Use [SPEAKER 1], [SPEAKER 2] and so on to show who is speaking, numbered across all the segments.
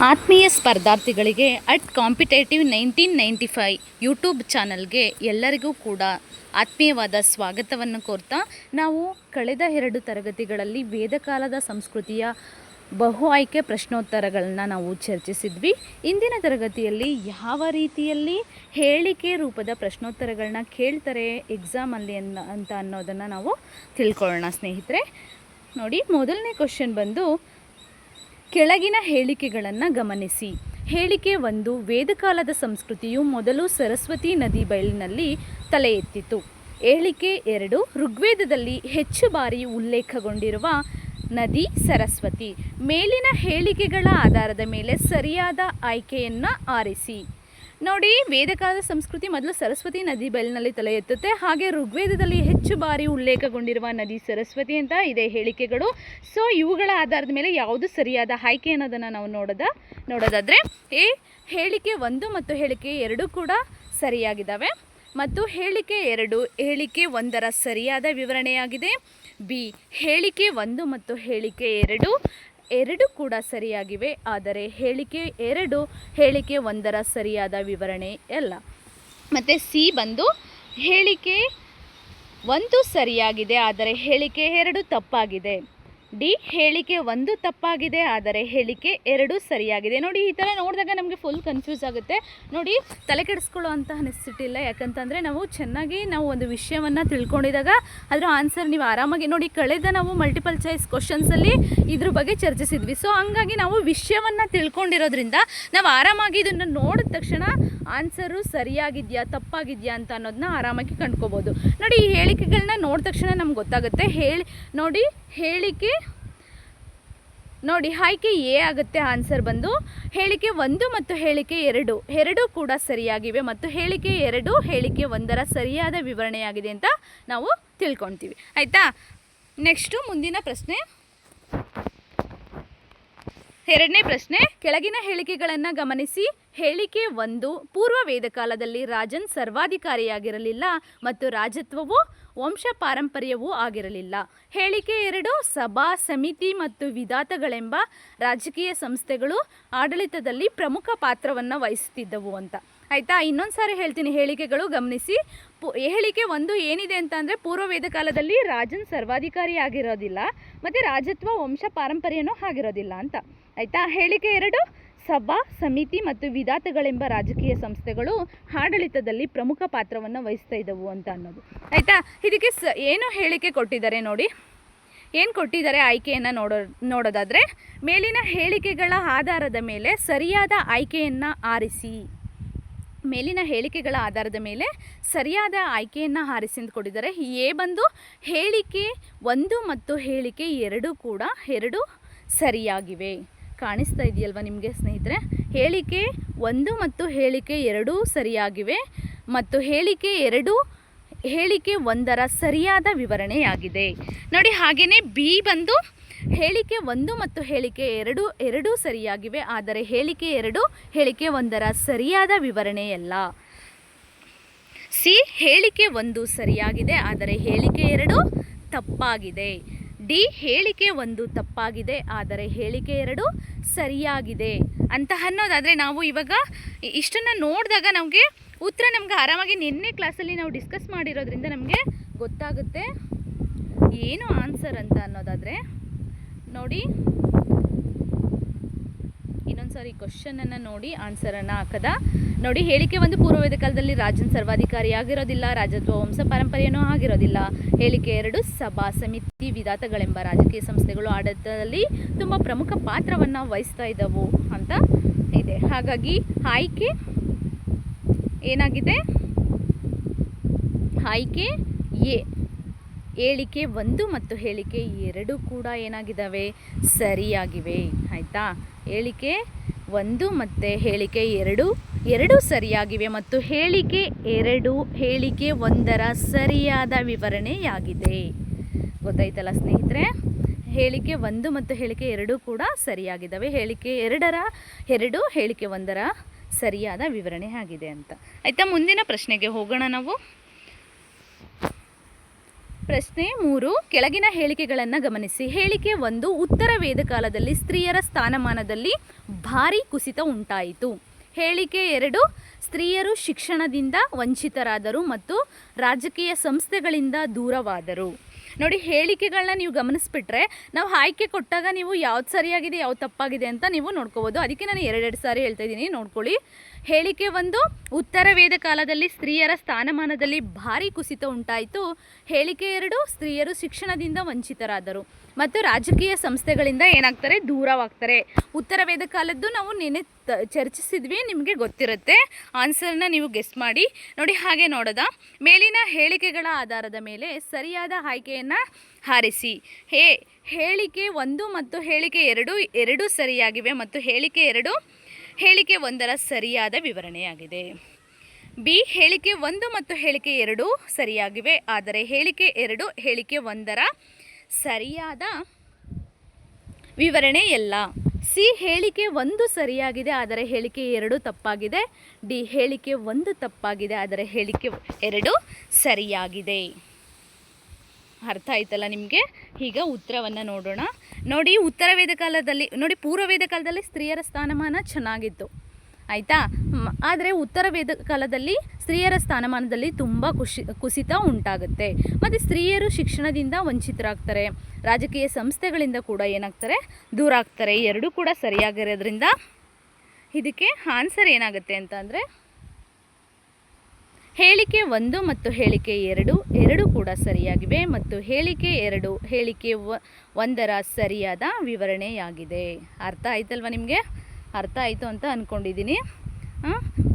[SPEAKER 1] ಆತ್ಮೀಯ ಸ್ಪರ್ಧಾರ್ಥಿಗಳಿಗೆ at competitive 1995 YouTube ಚಾನಲ್ಗೆ ಎಲ್ಲರಿಗೂ ಕೂಡ ಆತ್ಮೀಯವಾದ ಸ್ವಾಗತವನ್ನು ಕೋರ್ತಾ ನಾವು ಕಳೆದ 2 ತರಗತಿಗಳಲ್ಲಿ ವೇದಕಾಲದ ಸಂಸ್ಕೃತಿಯ ಬಹು ಆಯ್ಕೆ ಪ್ರಶ್ನೋತ್ತರಗಳನ್ನು ನಾವು ಚರ್ಚಿಸಿದ್ವಿ. ಇಂದಿನ ತರಗತಿಯಲ್ಲಿ ಯಾವ ರೀತಿಯಲ್ಲಿ ಹೇಳಿಕೆ ರೂಪದ ಪ್ರಶ್ನೋತ್ತರಗಳನ್ನ ಕೇಳ್ತಾರೆ ಎಕ್ಸಾಮಲ್ಲಿ ಅಂತ ಅನ್ನೋದನ್ನು ನಾವು ತಿಳ್ಕೊಳ್ಳೋಣ ಸ್ನೇಹಿತರೆ. ನೋಡಿ, ಮೊದಲನೇ ಕ್ವಶನ್ ಬಂದು ಕೆಳಗಿನ ಹೇಳಿಕೆಗಳನ್ನು ಗಮನಿಸಿ. ಹೇಳಿಕೆ 1, ವೇದಕಾಲದ ಸಂಸ್ಕೃತಿಯು ಮೊದಲು ಸರಸ್ವತಿ ನದಿ ಬಯಲಿನಲ್ಲಿ ತಲೆ ಎತ್ತಿತು. ಹೇಳಿಕೆ 2, ಋಗ್ವೇದದಲ್ಲಿ ಹೆಚ್ಚು ಬಾರಿ ಉಲ್ಲೇಖಗೊಂಡಿರುವ ನದಿ ಸರಸ್ವತಿ. ಮೇಲಿನ ಹೇಳಿಕೆಗಳ ಆಧಾರದ ಮೇಲೆ ಸರಿಯಾದ ಆಯ್ಕೆಯನ್ನು ಆರಿಸಿ. ನೋಡಿ, ವೇದಕಾಲದ ಸಂಸ್ಕೃತಿ ಮೊದಲು ಸರಸ್ವತಿ ನದಿ ಬಯಲಿನಲ್ಲಿ ತಲೆ ಎತ್ತುತ್ತೆ, ಹಾಗೆ ಋಗ್ವೇದದಲ್ಲಿ ಹೆಚ್ಚು ಬಾರಿ ಉಲ್ಲೇಖಗೊಂಡಿರುವ ನದಿ ಸರಸ್ವತಿ ಅಂತ ಇದೆ ಹೇಳಿಕೆಗಳು. ಸೊ ಇವುಗಳ ಆಧಾರದ ಮೇಲೆ ಯಾವುದು ಸರಿಯಾದ ಆಯ್ಕೆ ಅನ್ನೋದನ್ನು ನಾವು ನೋಡೋದಾದರೆ ಹೇಳಿಕೆ 1 ಮತ್ತು ಹೇಳಿಕೆ 2 ಕೂಡ ಸರಿಯಾಗಿದ್ದಾವೆ, ಮತ್ತು ಹೇಳಿಕೆ 2 ಹೇಳಿಕೆ 1ರ ಸರಿಯಾದ ವಿವರಣೆಯಾಗಿದೆ. ಬಿ, ಹೇಳಿಕೆ 1 ಮತ್ತು ಹೇಳಿಕೆ 2 ಕೂಡ ಸರಿಯಾಗಿವೆ, ಆದರೆ ಹೇಳಿಕೆ 2 ಹೇಳಿಕೆ 1ರ ಸರಿಯಾದ ವಿವರಣೆ ಅಲ್ಲ. ಮತ್ತು ಸಿ ಬಂದು ಹೇಳಿಕೆ 1 ಸರಿಯಾಗಿದೆ, ಆದರೆ ಹೇಳಿಕೆ 2 ತಪ್ಪಾಗಿದೆ. ಡಿ, ಹೇಳಿಕೆ 1 ತಪ್ಪಾಗಿದೆ, ಆದರೆ ಹೇಳಿಕೆ 2 ಸರಿಯಾಗಿದೆ. ನೋಡಿ, ಈ ಥರ ನೋಡಿದಾಗ ನಮಗೆ ಫುಲ್ ಕನ್ಫ್ಯೂಸ್ ಆಗುತ್ತೆ. ನೋಡಿ, ತಲೆ ಕೆಡಿಸ್ಕೊಳ್ಳೋ ಅಂತ ನೆಸಿಟಿ ಇಲ್ಲ, ಯಾಕಂತಂದರೆ ನಾವು ಚೆನ್ನಾಗಿ ಒಂದು ವಿಷಯವನ್ನು ತಿಳ್ಕೊಂಡಿದಾಗ ಅದರ ಆನ್ಸರ್ ನೀವು ಆರಾಮಾಗಿ ನೋಡಿ. ಕಳೆದ ನಾವು ಮಲ್ಟಿಪಲ್ ಚಾಯ್ಸ್ ಕ್ವಶನ್ಸಲ್ಲಿ ಇದ್ರ ಬಗ್ಗೆ ಚರ್ಚಿಸಿದ್ವಿ. ಸೊ ಹಂಗಾಗಿ ನಾವು ವಿಷಯವನ್ನು ತಿಳ್ಕೊಂಡಿರೋದ್ರಿಂದ ನಾವು ಆರಾಮಾಗಿ ಇದನ್ನು ನೋಡಿದ ತಕ್ಷಣ ಆನ್ಸರು ಸರಿಯಾಗಿದೆಯಾ ತಪ್ಪಾಗಿದೆಯಾ ಅಂತ ಅನ್ನೋದನ್ನ ಆರಾಮಾಗಿ ಕಂಡ್ಕೋಬೋದು. ನೋಡಿ, ಈ ಹೇಳಿಕೆಗಳನ್ನ ನೋಡಿದ ತಕ್ಷಣ ನಮ್ಗೆ ಗೊತ್ತಾಗುತ್ತೆ. ನೋಡಿ, ಆಯ್ಕೆ ಎ ಆಗುತ್ತೆ ಆನ್ಸರ್ ಬಂದು. ಹೇಳಿಕೆ 1 ಮತ್ತು ಹೇಳಿಕೆ 2 ಕೂಡ ಸರಿಯಾಗಿವೆ, ಮತ್ತು ಹೇಳಿಕೆ 2 ಹೇಳಿಕೆ 1ರ ಸರಿಯಾದ ವಿವರಣೆಯಾಗಿದೆ ಅಂತ ನಾವು ತಿಳ್ಕೊಳ್ತೀವಿ. ಆಯಿತಾ? ನೆಕ್ಸ್ಟು ಮುಂದಿನ ಪ್ರಶ್ನೆ, 2ನೇ ಪ್ರಶ್ನೆ. ಕೆಳಗಿನ ಹೇಳಿಕೆಗಳನ್ನು ಗಮನಿಸಿ. ಹೇಳಿಕೆ 1, ಪೂರ್ವ ವೇದಕಾಲದಲ್ಲಿ ರಾಜನ್ ಸರ್ವಾಧಿಕಾರಿಯಾಗಿರಲಿಲ್ಲ ಮತ್ತು ರಾಜತ್ವವು ವಂಶ ಪಾರಂಪರ್ಯವೂ ಆಗಿರಲಿಲ್ಲ. ಹೇಳಿಕೆ 2, ಸಭಾ, ಸಮಿತಿ ಮತ್ತು ವಿಧಾತಗಳೆಂಬ ರಾಜಕೀಯ ಸಂಸ್ಥೆಗಳು ಆಡಳಿತದಲ್ಲಿ ಪ್ರಮುಖ ಪಾತ್ರವನ್ನು ವಹಿಸುತ್ತಿದ್ದವು ಅಂತ. ಆಯಿತಾ? ಇನ್ನೊಂದು ಸಾರಿ ಹೇಳ್ತೀನಿ, ಹೇಳಿಕೆಗಳು ಗಮನಿಸಿ. ಹೇಳಿಕೆ 1 ಏನಿದೆ ಅಂತ ಅಂದರೆ ಪೂರ್ವ ವೇದಕಾಲದಲ್ಲಿ ರಾಜನ್ ಸರ್ವಾಧಿಕಾರಿ ಆಗಿರೋದಿಲ್ಲ ಮತ್ತು ರಾಜತ್ವ ವಂಶ ಪಾರಂಪರ್ಯನೂ ಆಗಿರೋದಿಲ್ಲ ಅಂತ. ಆಯಿತಾ? ಹೇಳಿಕೆ 2, ಸಭಾ, ಸಮಿತಿ ಮತ್ತು ವಿಧಾತಗಳೆಂಬ ರಾಜಕೀಯ ಸಂಸ್ಥೆಗಳು ಆಡಳಿತದಲ್ಲಿ ಪ್ರಮುಖ ಪಾತ್ರವನ್ನು ವಹಿಸ್ತಾ ಇದ್ದವು ಅಂತ ಅನ್ನೋದು. ಆಯಿತಾ? ಇದಕ್ಕೆ ಏನು ಹೇಳಿಕೆ ಕೊಟ್ಟಿದ್ದಾರೆ ನೋಡಿ, ಏನು ಕೊಟ್ಟಿದ್ದಾರೆ ಆಯ್ಕೆಯನ್ನು ನೋಡೋದಾದರೆ, ಮೇಲಿನ ಹೇಳಿಕೆಗಳ ಆಧಾರದ ಮೇಲೆ ಸರಿಯಾದ ಆಯ್ಕೆಯನ್ನು ಆರಿಸಿ. ಮೇಲಿನ ಹೇಳಿಕೆಗಳ ಆಧಾರದ ಮೇಲೆ ಸರಿಯಾದ ಆಯ್ಕೆಯನ್ನು ಆರಿಸಿ ಅಂತ ಕೊಟ್ಟಿದ್ದಾರೆ. ಎ ಬಂದು ಹೇಳಿಕೆ 1 ಮತ್ತು ಹೇಳಿಕೆ 2 ಕೂಡ 2 ಸರಿಯಾಗಿವೆ. ಕಾಣಿಸ್ತಾ ಇದೆಯಲ್ವ ನಿಮಗೆ ಸ್ನೇಹಿತರೆ? ಹೇಳಿಕೆ 1 ಮತ್ತು ಹೇಳಿಕೆ 2 ಸರಿಯಾಗಿವೆ, ಮತ್ತು ಹೇಳಿಕೆ 2 ಹೇಳಿಕೆ 1ರ ಸರಿಯಾದ ವಿವರಣೆಯಾಗಿದೆ. ನೋಡಿ, ಹಾಗೆಯೇ ಬಿ ಬಂದು ಹೇಳಿಕೆ 1 ಮತ್ತು ಹೇಳಿಕೆ 2 ಸರಿಯಾಗಿವೆ, ಆದರೆ ಹೇಳಿಕೆ 2 ಹೇಳಿಕೆ 1ರ ಸರಿಯಾದ ವಿವರಣೆಯಲ್ಲ. ಸಿ, ಹೇಳಿಕೆ 1 ಸರಿಯಾಗಿದೆ, ಆದರೆ ಹೇಳಿಕೆ 2 ತಪ್ಪಾಗಿದೆ. ಡಿ, ಹೇಳಿಕೆ 1 ತಪ್ಪಾಗಿದೆ, ಆದರೆ ಹೇಳಿಕೆ 2 ಸರಿಯಾಗಿದೆ ಅಂತ ಅನ್ನೋದಾದರೆ ನಾವು ಇವಾಗ ಇಷ್ಟನ್ನು ನೋಡಿದಾಗ ನಮಗೆ ಉತ್ತರ ನಮ್ಗೆ ಆರಾಮಾಗಿ ನಿನ್ನೆ ಕ್ಲಾಸಲ್ಲಿ ನಾವು ಡಿಸ್ಕಸ್ ಮಾಡಿರೋದ್ರಿಂದ ನಮಗೆ ಗೊತ್ತಾಗುತ್ತೆ ಏನು ಆನ್ಸರ್ ಅಂತ ಅನ್ನೋದಾದರೆ. ನೋಡಿ, ಇನ್ನೊಂದು ಸಾರಿ ಕ್ವಶನನ್ನು ನೋಡಿ ಆನ್ಸರನ್ನು ಹಾಕದ. ನೋಡಿ, ಹೇಳಿಕೆ 1 ಪೂರ್ವ ವೇದಕಾಲದಲ್ಲಿ ರಾಜನ್ ಸರ್ವಾಧಿಕಾರಿ ಆಗಿರೋದಿಲ್ಲ, ರಾಜತ್ವ ವಂಶ ಪಾರಂಪರ್ಯನೂ ಆಗಿರೋದಿಲ್ಲ. ಹೇಳಿಕೆ 2, ಸಭಾ, ಸಮಿತಿ, ವಿಧಾತಗಳೆಂಬ ರಾಜಕೀಯ ಸಂಸ್ಥೆಗಳು ಆಡಳಿತದಲ್ಲಿ ತುಂಬ ಪ್ರಮುಖ ಪಾತ್ರವನ್ನು ವಹಿಸ್ತಾ ಇದ್ದವು ಅಂತ ಇದೆ. ಹಾಗಾಗಿ ಆಯ್ಕೆ ಏನಾಗಿದೆ? ಆಯ್ಕೆ ಎ, ಹೇಳಿಕೆ 1 ಮತ್ತು ಹೇಳಿಕೆ 2 ಕೂಡ ಏನಾಗಿದ್ದಾವೆ? ಸರಿಯಾಗಿವೆ. ಆಯಿತಾ? ಹೇಳಿಕೆ 1 ಮತ್ತು ಹೇಳಿಕೆ 2 ಸರಿಯಾಗಿವೆ, ಮತ್ತು ಹೇಳಿಕೆ 2 ಹೇಳಿಕೆ 1ರ ಸರಿಯಾದ ವಿವರಣೆಯಾಗಿದೆ. ಗೊತ್ತಾಯ್ತಲ್ಲ ಸ್ನೇಹಿತರೆ? ಹೇಳಿಕೆ 1 ಮತ್ತು ಹೇಳಿಕೆ 2 ಕೂಡ ಸರಿಯಾಗಿದ್ದಾವೆ, ಹೇಳಿಕೆ 2 ಹೇಳಿಕೆ 1ರ ಸರಿಯಾದ ವಿವರಣೆ ಆಗಿದೆ ಅಂತ. ಆಯಿತಾ? ಮುಂದಿನ ಪ್ರಶ್ನೆಗೆ ಹೋಗೋಣ ನಾವು. ಪ್ರಶ್ನೆ 3, ಕೆಳಗಿನ ಹೇಳಿಕೆಗಳನ್ನು ಗಮನಿಸಿ. ಹೇಳಿಕೆ 1, ಉತ್ತರ ವೇದಕಾಲದಲ್ಲಿ ಸ್ತ್ರೀಯರ ಸ್ಥಾನಮಾನದಲ್ಲಿ ಭಾರೀ ಕುಸಿತ ಉಂಟಾಯಿತು. ಹೇಳಿಕೆ 2, ಸ್ತ್ರೀಯರು ಶಿಕ್ಷಣದಿಂದ ವಂಚಿತರಾದರು ಮತ್ತು ರಾಜಕೀಯ ಸಂಸ್ಥೆಗಳಿಂದ ದೂರವಾದರು. ನೋಡಿ, ಹೇಳಿಕೆಗಳನ್ನ ನೀವು ಗಮನಿಸ್ಬಿಟ್ರೆ ನಾವು ಆಯ್ಕೆ ಕೊಟ್ಟಾಗ ನೀವು ಯಾವ್ದು ಸರಿಯಾಗಿದೆ ಯಾವ್ದು ತಪ್ಪಾಗಿದೆ ಅಂತ ನೀವು ನೋಡ್ಕೋಬೋದು. ಅದಕ್ಕೆ ನಾನು 2 ಸಾರಿ ಹೇಳ್ತಾ ಇದ್ದೀನಿ, ನೋಡ್ಕೊಳ್ಳಿ. ಹೇಳಿಕೆ 1, ಉತ್ತರ ವೇದ ಕಾಲದಲ್ಲಿ ಸ್ತ್ರೀಯರ ಸ್ಥಾನಮಾನದಲ್ಲಿ ಭಾರೀ ಕುಸಿತ ಉಂಟಾಯಿತು. ಹೇಳಿಕೆ 2, ಸ್ತ್ರೀಯರು ಶಿಕ್ಷಣದಿಂದ ವಂಚಿತರಾದರು ಮತ್ತು ರಾಜಕೀಯ ಸಂಸ್ಥೆಗಳಿಂದ ಏನಾಗ್ತಾರೆ, ದೂರವಾಗ್ತಾರೆ. ಉತ್ತರ ವೇದ ಕಾಲದ್ದು ನಾವು ನೆನೆ ಚರ್ಚಿಸಿದ್ವಿ, ನಿಮಗೆ ಗೊತ್ತಿರುತ್ತೆ. ಆನ್ಸರ್ನ ನೀವು ಗೆಸ್ ಮಾಡಿ. ನೋಡಿ, ಹಾಗೆ ನೋಡೋದ ಮೇಲಿನ ಹೇಳಿಕೆಗಳ ಆಧಾರದ ಮೇಲೆ ಸರಿಯಾದ ಆಯ್ಕೆಯನ್ನು ಆರಿಸಿ. ಹೇಳಿಕೆ 1 ಮತ್ತು ಹೇಳಿಕೆ 2 ಎರಡೂ ಸರಿಯಾಗಿವೆ ಮತ್ತು ಹೇಳಿಕೆ 2 ಹೇಳಿಕೆ 1ರ ಸರಿಯಾದ ವಿವರಣೆಯಾಗಿದೆ. ಬಿ, ಹೇಳಿಕೆ 1 ಮತ್ತು ಹೇಳಿಕೆ 2 ಸರಿಯಾಗಿವೆ, ಆದರೆ ಹೇಳಿಕೆ 2 ಹೇಳಿಕೆ 1ರ ಸರಿಯಾದ ವಿವರಣೆಯಲ್ಲ. ಸಿ, ಹೇಳಿಕೆ 1 ಸರಿಯಾಗಿದೆ ಆದರೆ ಹೇಳಿಕೆ 2 ತಪ್ಪಾಗಿದೆ. ಡಿ, ಹೇಳಿಕೆ 1 ತಪ್ಪಾಗಿದೆ ಆದರೆ ಹೇಳಿಕೆ 2 ಸರಿಯಾಗಿದೆ. ಅರ್ಥ ಆಯ್ತಲ್ಲ ನಿಮಗೆ? ಈಗ ಉತ್ತರವನ್ನು ನೋಡೋಣ. ನೋಡಿ, ಉತ್ತರ ವೇದ ಕಾಲದಲ್ಲಿ ನೋಡಿ, ಪೂರ್ವ ವೇದ ಕಾಲದಲ್ಲಿ ಸ್ತ್ರೀಯರ ಸ್ಥಾನಮಾನ ಚೆನ್ನಾಗಿತ್ತು, ಆಯಿತಾ. ಆದರೆ ಉತ್ತರ ವೇದ ಕಾಲದಲ್ಲಿ ಸ್ತ್ರೀಯರ ಸ್ಥಾನಮಾನದಲ್ಲಿ ತುಂಬ ಕುಸಿತ ಉಂಟಾಗುತ್ತೆ ಮತ್ತು ಸ್ತ್ರೀಯರು ಶಿಕ್ಷಣದಿಂದ ವಂಚಿತರಾಗ್ತಾರೆ, ರಾಜಕೀಯ ಸಂಸ್ಥೆಗಳಿಂದ ಕೂಡ ಏನಾಗ್ತಾರೆ, ದೂರ ಆಗ್ತಾರೆ. ಎರಡೂ ಕೂಡ ಸರಿಯಾಗಿರೋದ್ರಿಂದ ಇದಕ್ಕೆ ಆನ್ಸರ್ ಏನಾಗುತ್ತೆ ಅಂತ ಅಂದರೆ ಹೇಳಿಕೆ 1 ಮತ್ತು ಹೇಳಿಕೆ 2 ಎರಡೂ ಕೂಡ ಸರಿಯಾಗಿವೆ ಮತ್ತು ಹೇಳಿಕೆ 2 ಹೇಳಿಕೆ 1ರ ಸರಿಯಾದ ವಿವರಣೆಯಾಗಿದೆ. ಅರ್ಥ ಆಯ್ತಲ್ವ ನಿಮಗೆ? ಅರ್ಥ ಆಯಿತು ಅಂತ ಅಂದ್ಕೊಂಡಿದ್ದೀನಿ.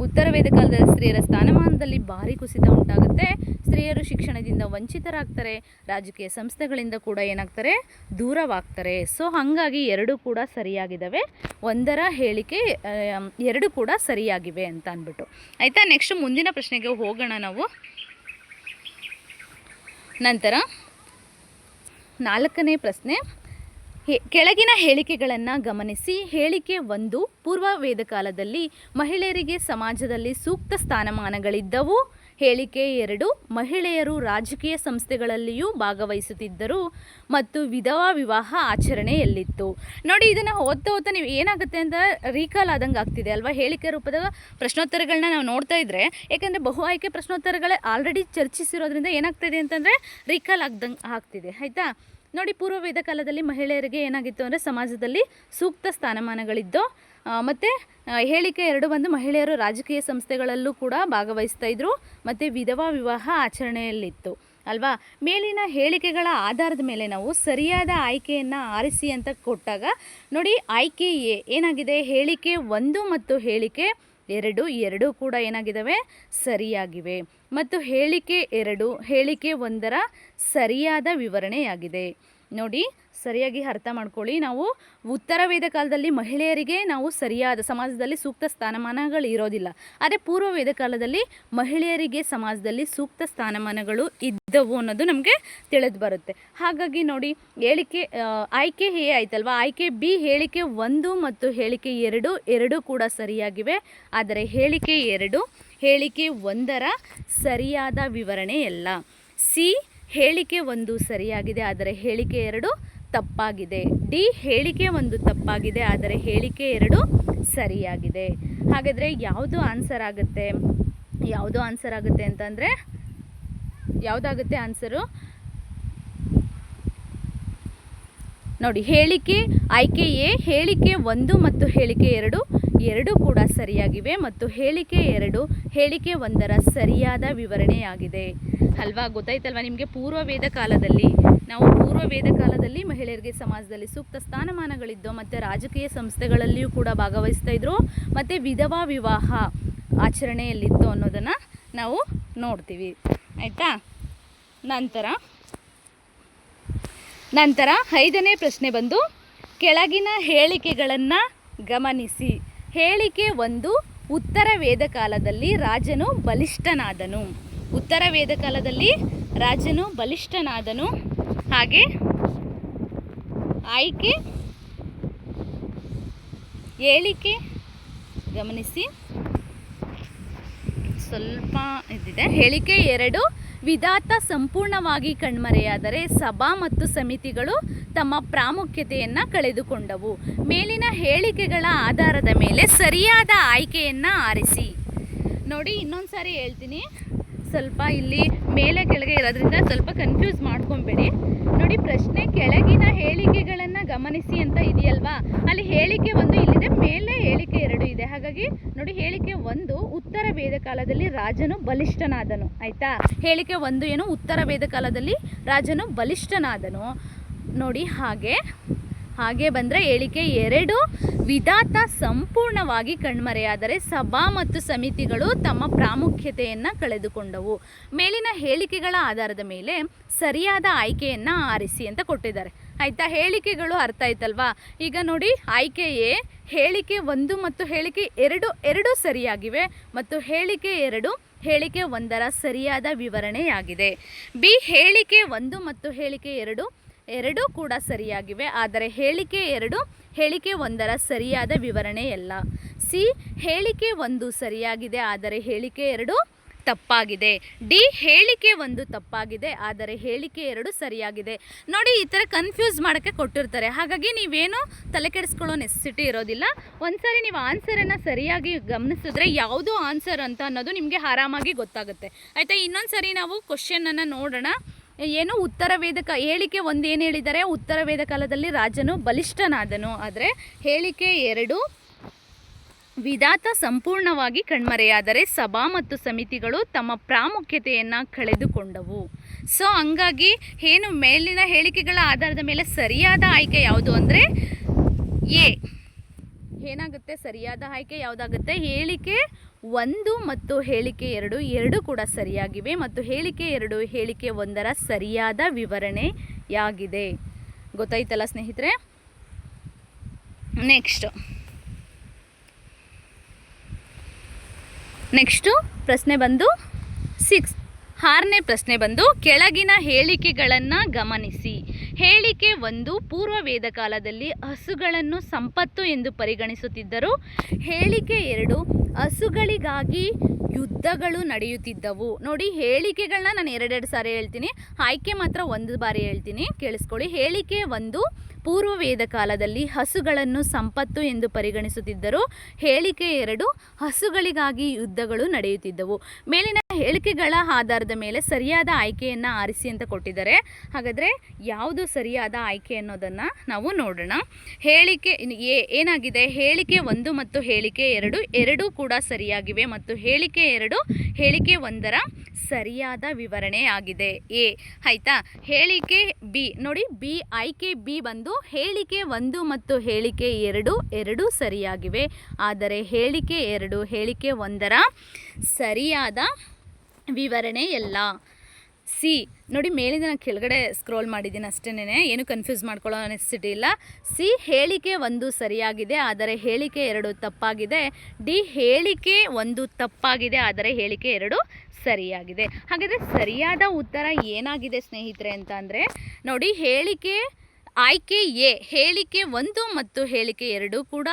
[SPEAKER 1] ಉತ್ತರ ವೇದ ಕಾಲದಲ್ಲಿ ಸ್ತ್ರೀಯರ ಸ್ಥಾನಮಾನದಲ್ಲಿ ಭಾರಿ ಕುಸಿತ ಉಂಟಾಗುತ್ತೆ, ಸ್ತ್ರೀಯರು ಶಿಕ್ಷಣದಿಂದ ವಂಚಿತರಾಗ್ತಾರೆ, ರಾಜಕೀಯ ಸಂಸ್ಥೆಗಳಿಂದ ಕೂಡ ಏನಾಗ್ತಾರೆ, ದೂರವಾಗ್ತಾರೆ. ಸೊ ಹಾಗಾಗಿ ಎರಡೂ ಕೂಡ ಸರಿಯಾಗಿದ್ದಾವೆ, 1ರ ಹೇಳಿಕೆ 2 ಕೂಡ ಸರಿಯಾಗಿವೆ ಅಂತ ಅಂದ್ಬಿಟ್ಟು. ಆಯಿತಾ, ನೆಕ್ಸ್ಟ್ ಮುಂದಿನ ಪ್ರಶ್ನೆಗೆ ಹೋಗೋಣ ನಾವು. ನಂತರ 4ನೇ ಪ್ರಶ್ನೆ, ಕೆಳಗಿನ ಹೇಳಿಕೆಗಳನ್ನು ಗಮನಿಸಿ. ಹೇಳಿಕೆ 1, ಪೂರ್ವ ವೇದ ಕಾಲದಲ್ಲಿ ಮಹಿಳೆಯರಿಗೆ ಸಮಾಜದಲ್ಲಿ ಸೂಕ್ತ ಸ್ಥಾನಮಾನಗಳಿದ್ದವು. ಹೇಳಿಕೆ 2, ಮಹಿಳೆಯರು ರಾಜಕೀಯ ಸಂಸ್ಥೆಗಳಲ್ಲಿಯೂ ಭಾಗವಹಿಸುತ್ತಿದ್ದರು ಮತ್ತು ವಿಧವಾ ವಿವಾಹ ಆಚರಣೆಯಲ್ಲಿತ್ತು. ನೋಡಿ, ಇದನ್ನು ಓದ್ತಾ ನೀವು ಏನಾಗುತ್ತೆ ಅಂತ ರೀಕಾಲ್ ಆದಂಗೆ ಆಗ್ತಿದೆ ಅಲ್ವಾ? ಹೇಳಿಕೆ ರೂಪದ ಪ್ರಶ್ನೋತ್ತರಗಳನ್ನ ನಾವು ನೋಡ್ತಾ ಇದ್ದರೆ, ಯಾಕಂದರೆ ಬಹು ಆಯ್ಕೆ ಪ್ರಶ್ನೋತ್ತರಗಳೇ ಆಲ್ರೆಡಿ ಚರ್ಚಿಸಿರೋದ್ರಿಂದ ಏನಾಗ್ತಿದೆ ಅಂತಂದರೆ ರೀಕಾಲ್ ಆಗ್ದಂಗೆ ಆಗ್ತಿದೆ, ಆಯಿತಾ. ನೋಡಿ, ಪೂರ್ವ ವೇದ ಕಾಲದಲ್ಲಿ ಮಹಿಳೆಯರಿಗೆ ಏನಾಗಿತ್ತು ಅಂದರೆ ಸಮಾಜದಲ್ಲಿ ಸೂಕ್ತ ಸ್ಥಾನಮಾನಗಳಿದ್ದು ಮತ್ತು ಹೇಳಿಕೆ 2 ಬಂದು ಮಹಿಳೆಯರು ರಾಜಕೀಯ ಸಂಸ್ಥೆಗಳಲ್ಲೂ ಕೂಡ ಭಾಗವಹಿಸ್ತಾ ಇದ್ರು ಮತ್ತು ವಿಧವಾ ವಿವಾಹ ಆಚರಣೆಯಲ್ಲಿತ್ತು ಅಲ್ವಾ. ಮೇಲಿನ ಹೇಳಿಕೆಗಳ ಆಧಾರದ ಮೇಲೆ ನಾವು ಸರಿಯಾದ ಆಯ್ಕೆಯನ್ನು ಆರಿಸಿ ಅಂತ ಕೊಟ್ಟಾಗ ನೋಡಿ, ಆಯ್ಕೆ ಎ ಏನಾಗಿದೆ, ಹೇಳಿಕೆ 1 ಮತ್ತು ಹೇಳಿಕೆ 2 ಎರಡೂ ಕೂಡ ಏನಾಗಿದ್ದಾವೆ, ಸರಿಯಾಗಿವೆ ಮತ್ತು ಹೇಳಿಕೆ 2 ಹೇಳಿಕೆ 1ರ ಸರಿಯಾದ ವಿವರಣೆಯಾಗಿದೆ. ನೋಡಿ, ಸರಿಯಾಗಿ ಅರ್ಥ ಮಾಡ್ಕೊಳ್ಳಿ. ನಾವು ಉತ್ತರ ವೇದ ಕಾಲದಲ್ಲಿ ಮಹಿಳೆಯರಿಗೆ ನಾವು ಸರಿಯಾದ ಸಮಾಜದಲ್ಲಿ ಸೂಕ್ತ ಸ್ಥಾನಮಾನಗಳು ಇರೋದಿಲ್ಲ, ಆದರೆ ಪೂರ್ವ ವೇದ ಕಾಲದಲ್ಲಿ ಮಹಿಳೆಯರಿಗೆ ಸಮಾಜದಲ್ಲಿ ಸೂಕ್ತ ಸ್ಥಾನಮಾನಗಳು ಇದ್ದವು ಅನ್ನೋದು ನಮಗೆ ತಿಳಿದು ಬರುತ್ತೆ. ಹಾಗಾಗಿ ನೋಡಿ, ಆಯ್ಕೆ ಎ ಆಯ್ತಲ್ವ, ಆಯ್ಕೆ ಬಿ ಹೇಳಿಕೆ 1 ಮತ್ತು ಹೇಳಿಕೆ 2 ಎರಡೂ ಕೂಡ ಸರಿಯಾಗಿವೆ, ಆದರೆ ಹೇಳಿಕೆ 2 ಹೇಳಿಕೆ 1ರ ಸರಿಯಾದ ವಿವರಣೆಯಲ್ಲ. ಸಿ, ಹೇಳಿಕೆ 1 ಸರಿಯಾಗಿದೆ ಆದರೆ ಹೇಳಿಕೆ 2 ತಪ್ಪಾಗಿದೆ. ಡಿ, ಹೇಳಿಕೆ 1 ತಪ್ಪಾಗಿದೆ ಆದರೆ ಹೇಳಿಕೆ 2 ಸರಿಯಾಗಿದೆ. ಹಾಗಾದರೆ ಯಾವುದು ಆನ್ಸರ್ ಆಗುತ್ತೆ ಅಂತಂದರೆ ಯಾವುದಾಗುತ್ತೆ ಆನ್ಸರು? ನೋಡಿ, ಆಯ್ಕೆ ಎ ಹೇಳಿಕೆ 1 ಮತ್ತು ಹೇಳಿಕೆ 2 ಎರಡೂ ಕೂಡ ಸರಿಯಾಗಿವೆ ಮತ್ತು ಹೇಳಿಕೆ 2 ಹೇಳಿಕೆ 1ರ ಸರಿಯಾದ ವಿವರಣೆಯಾಗಿದೆ ಅಲ್ವಾ. ಗೊತ್ತಾಯ್ತಲ್ವ ನಿಮಗೆ? ಪೂರ್ವ ವೇದ ಕಾಲದಲ್ಲಿ ಮಹಿಳೆಯರಿಗೆ ಸಮಾಜದಲ್ಲಿ ಸೂಕ್ತ ಸ್ಥಾನಮಾನಗಳಿದ್ದು ಮತ್ತು ರಾಜಕೀಯ ಸಂಸ್ಥೆಗಳಲ್ಲಿಯೂ ಕೂಡ ಭಾಗವಹಿಸ್ತಾ ಇದ್ರು ಮತ್ತು ವಿಧವಾ ವಿವಾಹ ಆಚರಣೆಯಲ್ಲಿತ್ತು ಅನ್ನೋದನ್ನು ನಾವು ನೋಡ್ತೀವಿ, ಆಯಿತಾ. ನಂತರ 5ನೇ ಪ್ರಶ್ನೆ ಬಂದು ಕೆಳಗಿನ ಹೇಳಿಕೆಗಳನ್ನು ಗಮನಿಸಿ. ಹೇಳಿಕೆ 1, ಉತ್ತರ ವೇದ ಕಾಲದಲ್ಲಿ ರಾಜನು ಬಲಿಷ್ಠನಾದನು. ಉತ್ತರ ವೇದ ಕಾಲದಲ್ಲಿ ರಾಜನು ಬಲಿಷ್ಠನಾದನು. ಹಾಗೆ ಹೇಳಿಕೆ ಗಮನಿಸಿ, ಸ್ವಲ್ಪ ಇದಿದೆ. ಹೇಳಿಕೆ 2, ವಿಧಾತ ಸಂಪೂರ್ಣವಾಗಿ ಕಣ್ಮರೆಯಾದರೆ ಸಭಾ ಮತ್ತು ಸಮಿತಿಗಳು ತಮ್ಮ ಪ್ರಾಮುಖ್ಯತೆಯನ್ನು ಕಳೆದುಕೊಂಡವು. ಮೇಲಿನ ಹೇಳಿಕೆಗಳ ಆಧಾರದ ಮೇಲೆ ಸರಿಯಾದ ಆಯ್ಕೆಯನ್ನು ಆರಿಸಿ. ನೋಡಿ, ಇನ್ನೊಂದು ಸಾರಿ ಹೇಳ್ತೀನಿ, ಸ್ವಲ್ಪ ಇಲ್ಲಿ ಮೇಲೆ ಕೆಳಗೆ ಇರೋದ್ರಿಂದ ಸ್ವಲ್ಪ ಕನ್ಫ್ಯೂಸ್ ಮಾಡ್ಕೊಬೇಡಿ. ನೋಡಿ, ಪ್ರಶ್ನೆ ಕೆಳಗಿನ ಹೇಳಿಕೆಗಳನ್ನು ಗಮನಿಸಿ ಅಂತ ಇದೆಯಲ್ವಾ, ಅಲ್ಲಿ ಹೇಳಿಕೆ 1 ಇಲ್ಲಿದೆ, ಮೇಲೆ ಹೇಳಿಕೆ 2 ಇದೆ. ಹಾಗಾಗಿ ನೋಡಿ, ಹೇಳಿಕೆ 1 ಉತ್ತರ ವೇದ ಕಾಲದಲ್ಲಿ ರಾಜನು ಬಲಿಷ್ಠನಾದನು. ಆಯಿತಾ, ಹೇಳಿಕೆ 1 ಏನು, ಉತ್ತರ ವೇದ ಕಾಲದಲ್ಲಿ ರಾಜನು ಬಲಿಷ್ಠನಾದನು. ನೋಡಿ, ಹಾಗೆ ಬಂದರೆ ಹೇಳಿಕೆ 2 ವಿಧಾತ ಸಂಪೂರ್ಣವಾಗಿ ಕಣ್ಮರೆಯಾದರೆ ಸಭಾ ಮತ್ತು ಸಮಿತಿಗಳು ತಮ್ಮ ಪ್ರಾಮುಖ್ಯತೆಯನ್ನು ಕಳೆದುಕೊಂಡವು. ಮೇಲಿನ ಹೇಳಿಕೆಗಳ ಆಧಾರದ ಮೇಲೆ ಸರಿಯಾದ ಆಯ್ಕೆಯನ್ನು ಆರಿಸಿ ಅಂತ ಕೊಟ್ಟಿದ್ದಾರೆ. ಆಯಿತಾ, ಹೇಳಿಕೆಗಳು ಅರ್ಥ ಆಯ್ತಲ್ವಾ. ಈಗ ನೋಡಿ, ಆಯ್ಕೆ ಎ ಹೇಳಿಕೆ 1 ಮತ್ತು ಹೇಳಿಕೆ 2 ಸರಿಯಾಗಿವೆ ಮತ್ತು ಹೇಳಿಕೆ 2 ಹೇಳಿಕೆ 1ರ ಸರಿಯಾದ ವಿವರಣೆಯಾಗಿದೆ. ಬಿ ಹೇಳಿಕೆ 1 ಮತ್ತು ಹೇಳಿಕೆ 2 ಕೂಡ ಸರಿಯಾಗಿವೆ, ಆದರೆ ಹೇಳಿಕೆ 2 ಹೇಳಿಕೆ 1ರ ಸರಿಯಾದ ವಿವರಣೆಯಲ್ಲ. ಸಿ ಹೇಳಿಕೆ 1 ಸರಿಯಾಗಿದೆ, ಆದರೆ ಹೇಳಿಕೆ 2 ತಪ್ಪಾಗಿದೆ. ಡಿ ಹೇಳಿಕೆ 1 ತಪ್ಪಾಗಿದೆ, ಆದರೆ ಹೇಳಿಕೆ 2 ಸರಿಯಾಗಿದೆ. ನೋಡಿ, ಈ ಥರ ಕನ್ಫ್ಯೂಸ್ ಮಾಡೋಕ್ಕೆ ಕೊಟ್ಟಿರ್ತಾರೆ. ಹಾಗಾಗಿ ನೀವೇನು ತಲೆ ಕೆಡಿಸ್ಕೊಳ್ಳೋ ನೆಸೆಸಿಟಿ ಇರೋದಿಲ್ಲ. ಒಂದ್ಸರಿ ನೀವು ಆನ್ಸರನ್ನು ಸರಿಯಾಗಿ ಗಮನಿಸಿದ್ರೆ ಯಾವುದು ಆನ್ಸರ್ ಅಂತ ಅನ್ನೋದು ನಿಮಗೆ ಆರಾಮಾಗಿ ಗೊತ್ತಾಗುತ್ತೆ. ಆಯಿತಾ, ಇನ್ನೊಂದು ಸರಿ ನಾವು ಕ್ವಶನನ್ನು ನೋಡೋಣ. ಏನು ಉತ್ತರ ವೇದ ಹೇಳಿಕೆ 1 ಏನು ಹೇಳಿದ್ದಾರೆ, ಉತ್ತರ ವೇದ ಕಾಲದಲ್ಲಿ ರಾಜನು ಬಲಿಷ್ಠನಾದನು. ಆದರೆ ಹೇಳಿಕೆ 2 ವಿಧಾತ ಸಂಪೂರ್ಣವಾಗಿ ಕಣ್ಮರೆಯಾದರೆ ಸಭಾ ಮತ್ತು ಸಮಿತಿಗಳು ತಮ್ಮ ಪ್ರಾಮುಖ್ಯತೆಯನ್ನು ಕಳೆದುಕೊಂಡವು. ಸೊ ಹಂಗಾಗಿ ಏನು ಮೇಲಿನ ಹೇಳಿಕೆಗಳ ಆಧಾರದ ಮೇಲೆ ಸರಿಯಾದ ಆಯ್ಕೆ ಯಾವುದು ಅಂದರೆ ಎ ಏನಾಗುತ್ತೆ, ಸರಿಯಾದ ಆಯ್ಕೆ ಯಾವುದಾಗುತ್ತೆ, ಹೇಳಿಕೆ 1 ಮತ್ತು ಹೇಳಿಕೆ 2 ಕೂಡ ಸರಿಯಾಗಿವೆ ಮತ್ತು ಹೇಳಿಕೆ 2 ಹೇಳಿಕೆ 1ರ ಸರಿಯಾದ ವಿವರಣೆಯಾಗಿದೆ. ಗೊತ್ತಾಯ್ತಲ್ಲ ಸ್ನೇಹಿತರೆ. ನೆಕ್ಸ್ಟು ಪ್ರಶ್ನೆ ಬಂದು 6ನೇ ಪ್ರಶ್ನೆ ಬಂದು ಕೆಳಗಿನ ಹೇಳಿಕೆಗಳನ್ನು ಗಮನಿಸಿ. ಹೇಳಿಕೆ 1 ಪೂರ್ವ ವೇದ ಕಾಲದಲ್ಲಿ ಹಸುಗಳನ್ನು ಸಂಪತ್ತು ಎಂದು ಪರಿಗಣಿಸುತ್ತಿದ್ದರು. ಹೇಳಿಕೆ 2 ಹಸುಗಳಿಗಾಗಿ ಯುದ್ಧಗಳು ನಡೆಯುತ್ತಿದ್ದವು. ನೋಡಿ, ಹೇಳಿಕೆಗಳನ್ನ ನಾನು 2 ಸಾರಿ ಹೇಳ್ತೀನಿ, ಆಯ್ಕೆ ಮಾತ್ರ 1 ಬಾರಿ ಹೇಳ್ತೀನಿ, ಕೇಳಿಸ್ಕೊಳ್ಳಿ. ಹೇಳಿಕೆ 1 ಪೂರ್ವ ವೇದ ಕಾಲದಲ್ಲಿ ಹಸುಗಳನ್ನು ಸಂಪತ್ತು ಎಂದು ಪರಿಗಣಿಸುತ್ತಿದ್ದರು. ಹೇಳಿಕೆ 2 ಹಸುಗಳಿಗಾಗಿ ಯುದ್ಧಗಳು ನಡೆಯುತ್ತಿದ್ದವು. ಮೇಲಿನ ಹೇಳಿಕೆಗಳ ಆಧಾರದ ಮೇಲೆ ಸರಿಯಾದ ಆಯ್ಕೆಯನ್ನು ಆರಿಸಿ ಅಂತ ಕೊಟ್ಟಿದ್ದಾರೆ. ಹಾಗಾದರೆ ಯಾವುದು ಸರಿಯಾದ ಆಯ್ಕೆ ಅನ್ನೋದನ್ನು ನಾವು ನೋಡೋಣ. ಹೇಳಿಕೆ ಏನಾಗಿದೆ, ಹೇಳಿಕೆ 1 ಮತ್ತು ಹೇಳಿಕೆ 2 ಕೂಡ ಸರಿಯಾಗಿವೆ ಮತ್ತು ಹೇಳಿಕೆ 2 ಹೇಳಿಕೆ 1ರ ಸರಿಯಾದ ವಿವರಣೆಯಾಗಿದೆ. ಆಯಿತಾ. ಹೇಳಿಕೆ ಬಿ ನೋಡಿ, ಬಿ ಆಯ್ಕೆ ಬಿ ಬಂದು ಹೇಳಿಕೆ 1 ಮತ್ತು ಹೇಳಿಕೆ 2 ಸರಿಯಾಗಿವೆ, ಆದರೆ ಹೇಳಿಕೆ 2 ಹೇಳಿಕೆ 1ರ ಸರಿಯಾದ ವಿವರಣೆಯಲ್ಲ. ಸಿ ನೋಡಿ, ಮೇಲಿಂದ ನಾನು ಕೆಳಗಡೆ ಸ್ಕ್ರೋಲ್ ಮಾಡಿದ್ದೀನಿ ಅಷ್ಟೇನೆ, ಏನು ಕನ್ಫ್ಯೂಸ್ ಮಾಡ್ಕೊಳ್ಳೋ ನೆಸೆಸಿಟಿ ಇಲ್ಲ. ಸಿ ಹೇಳಿಕೆ 1 ಸರಿಯಾಗಿದೆ, ಆದರೆ ಹೇಳಿಕೆ 2 ತಪ್ಪಾಗಿದೆ. ಡಿ ಹೇಳಿಕೆ 1 ತಪ್ಪಾಗಿದೆ, ಆದರೆ ಹೇಳಿಕೆ 2 ಸರಿಯಾಗಿದೆ. ಹಾಗಾದರೆ ಸರಿಯಾದ ಉತ್ತರ ಏನಾಗಿದೆ ಸ್ನೇಹಿತರೆ ಅಂತ ಅಂದರೆ ನೋಡಿ, ಆಯ್ಕೆ ಎ ಹೇಳಿಕೆ 1 ಮತ್ತು ಹೇಳಿಕೆ 2 ಕೂಡ